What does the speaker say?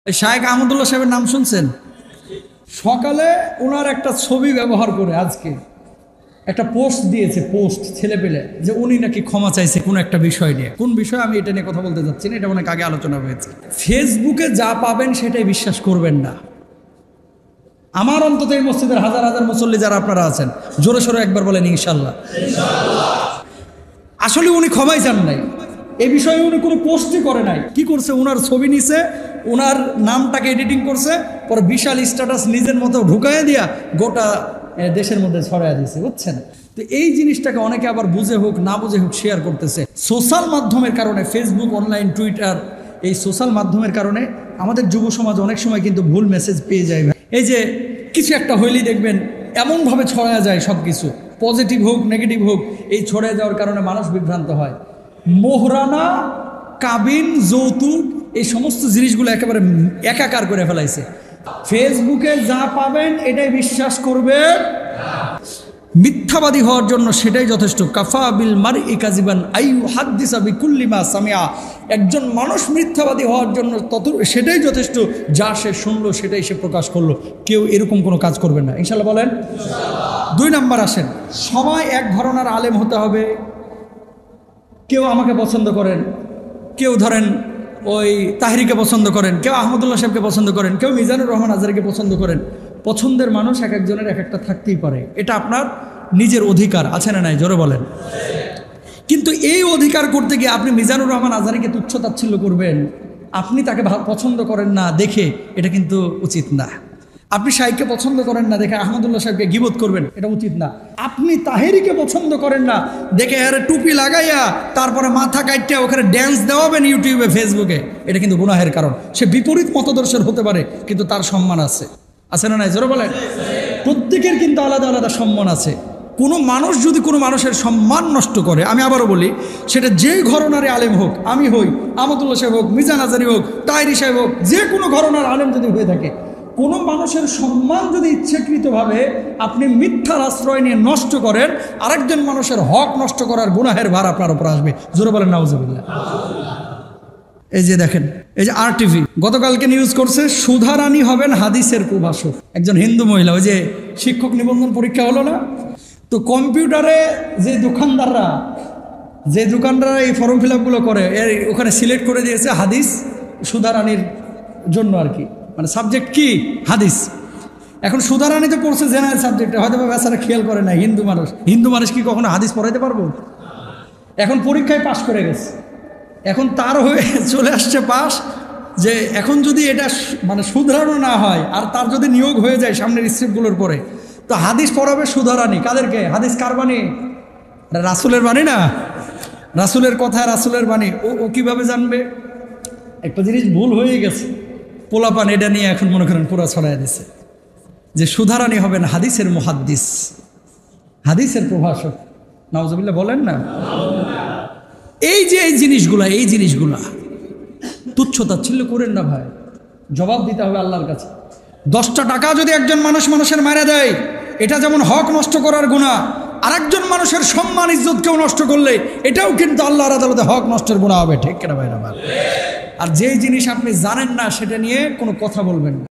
শায়েখ আহমদুল্লাহ সাহেবের নাম শুনছেন? সকালে ওনার একটা ছবি ব্যবহার করে আজকে একটা পোস্ট দিয়েছে, পোস্ট ছেলে পেলে, যে উনি নাকি ক্ষমা চাইছে কোনো একটা বিষয় নিয়ে। কোন বিষয় আমি এটা নিয়ে কথা বলতে যাচ্ছি না, এটা অনেক আগে আলোচনা হয়েছে। ফেসবুকে যা পাবেন সেটাই বিশ্বাস করবেন না। আমার অন্তত এই মসজিদের হাজার হাজার মুসল্লি যারা আপনারা আছেন, জোরে সোরে একবার বলেন ইনশাল্লাহ। আসলে উনি ক্ষমাই চান নাই, এই বিষয়ে উনি কোনো পোস্টই করে নাই। কি করছে, ওনার ছবি নিছে, ওনার নামটাকে এডিটিং করছে, পরে বিশাল স্ট্যাটাস নিজের মতো ঢুকাইয়া দিয়া গোটা দেশের মধ্যে ছড়াইয়া দিয়েছে, বুঝছেন? তো এই জিনিসটাকে অনেকে আবার বুঝে হোক না বুঝে হোক শেয়ার করতেছে। সোশ্যাল মাধ্যমের কারণে, ফেসবুক, অনলাইন, টুইটার, এই সোশ্যাল মাধ্যমের কারণে আমাদের যুব সমাজ অনেক সময় কিন্তু ভুল মেসেজ পেয়ে যায়। এই যে কিছু একটা হইলেই দেখবেন এমনভাবে ছড়ায়া যায়, সব কিছু পজিটিভ হোক নেগেটিভ হোক, এই ছড়ায় যাওয়ার কারণে মানুষ বিভ্রান্ত হয়। মোহরানা, কাবিন, যৌতুক, এই সমস্ত জিনিসগুলো একেবারে একাকার করে ফেলাইছে। ফেসবুকে যা পাবেন এটাই বিশ্বাস করবেন। মিথ্যাবাদী হওয়ার জন্য সেটাই যথেষ্ট। কাফা বিল মারই কাযিবান আইয়ু হাদ্দিসা বিকুল্লি মা সামিআ। একজন মানুষ মিথ্যাবাদী হওয়ার জন্য সেটাই যথেষ্ট, যা সে শুনলো সেটাই সে প্রকাশ করলো। কেউ এরকম কোনো কাজ করবেন না, ইনশাল্লাহ বলেন। 2 নাম্বার আসেন, সবাই এক ধরনের আলেম হতে হবে। কেউ আমাকে পছন্দ করেন, কেউ ধরেন ওই তাহরিকে পছন্দ করেন, কেউ আহমদুল্লাহ সাহেবকে পছন্দ করেন, কেউ মিজানুর রহমান আজহারীকে পছন্দ করেন। পছন্দের মানুষ এক একজনের এক একটা থাকতেই পারে, এটা আপনার নিজের অধিকার, আছে না নাই? জোরে বলেন। কিন্তু এই অধিকার করতে গিয়ে আপনি মিজানুর রহমান আজহারীকে তুচ্ছ তাচ্ছিল্য করবেন, আপনি তাকে পছন্দ করেন না দেখে, এটা কিন্তু উচিত না। আপনি শাইখকে পছন্দ করেন না দেখে আহমদুল্লাহ সাহেবকে গীবত করবেন, এটা উচিত না। আপনি তাহেরিকে পছন্দ করেন না দেখে আরে টুপি লাগাইয়া তারপরে মাথা কাটিয়া ওখানে ড্যান্স দেওয়াবেন ইউটিউবে, ফেসবুকে, এটা কিন্তু গুনাহের কারণ। সে বিপরীত মতদর্শের হতে পারে, কিন্তু তার সম্মান আছে, আছে না নাই? জোরে বলেন। প্রত্যেকের কিন্তু আলাদা আলাদা সম্মান আছে। কোনো মানুষ যদি কোনো মানুষের সম্মান নষ্ট করে, আমি আবারও বলি, সেটা যে ঘরানার আলেম হোক, আমি হই, আহমদুল্লাহ সাহেব হোক, মিজান আজহারী হোক, তাহেরি সাহেব হোক, যে কোনো ঘরানার আলেম যদি হয়ে থাকে, কোনো মানুষের সম্মান যদি ইচ্ছাকৃতভাবে আপনি মিথ্যার আশ্রয় নিয়ে নষ্ট করেন, আরেকজন মানুষের হক নষ্ট করার গুনাহের ভার আপনার উপর আসবে। জোরে বলেন নাউজুবিল্লাহ। এই যে দেখেন, এই যে RTV গতকালকে নিউজ করছে, সুধা রানী হবেন হাদিসের প্রভাষক। একজন হিন্দু মহিলা, ওই যে শিক্ষক নিবন্ধন পরীক্ষা হলো না, তো কম্পিউটারে যে দোকানদাররা এই ফর্ম ফিল আপগুলো করে, ওখানে সিলেক্ট করে দিয়েছে হাদিস সুধা রানীর জন্য আর কি, মানে সাবজেক্ট কি? হাদিস। এখন সুধা রানী তো পড়ছে জেনারেল সাবজেক্টে, হয়তো বেচারা খেয়াল করে না। হিন্দু মানুষ কি কখনো হাদিস পড়াইতে পারবো? এখন পরীক্ষায় পাশ করে গেছে, এখন তার হয়ে চলে আসছে পাশ, যে এখন যদি এটা মানে শুধরানো না হয় আর তার যদি নিয়োগ হয়ে যায় সামনের স্টেপগুলোর পরে, তো হাদিস পড়াবে সুধা রানী। কাদেরকে? হাদিস কার বাণী? রাসূলের বাণী না, রাসূলের কথা, রাসূলের বাণী। ও কিভাবে জানবে? একটা জিনিস ভুল হয়ে গেছে, পোলাপান এটা নিয়ে এখন মনে করেন পুরা ছড়াই দিছে, যে সুধা রানী হবেন হাদিসের মুহাদ্দিস, হাদিসের প্রভাষক। নাউজুবিল্লাহ বলেন না। এই যে এই জিনিসগুলা তুচ্ছ তাচ্ছিল্য করেন না ভাই, জবাব দিতে হবে আল্লাহর কাছে। 10টা টাকা যদি একজন মানুষের মারা দেয়, এটা যেমন হক নষ্ট করার গুনাহ, আরেকজন মানুষের সম্মান ইজ্জত কেউ নষ্ট করলে এটাও কিন্তু আল্লাহর আদালতে হক নষ্টের গুনাহ হবে, ঠিক কিনা ভাই? আর যেই জিনিস আপনি জানেন না সেটা নিয়ে কোনো কথা বলবেন না।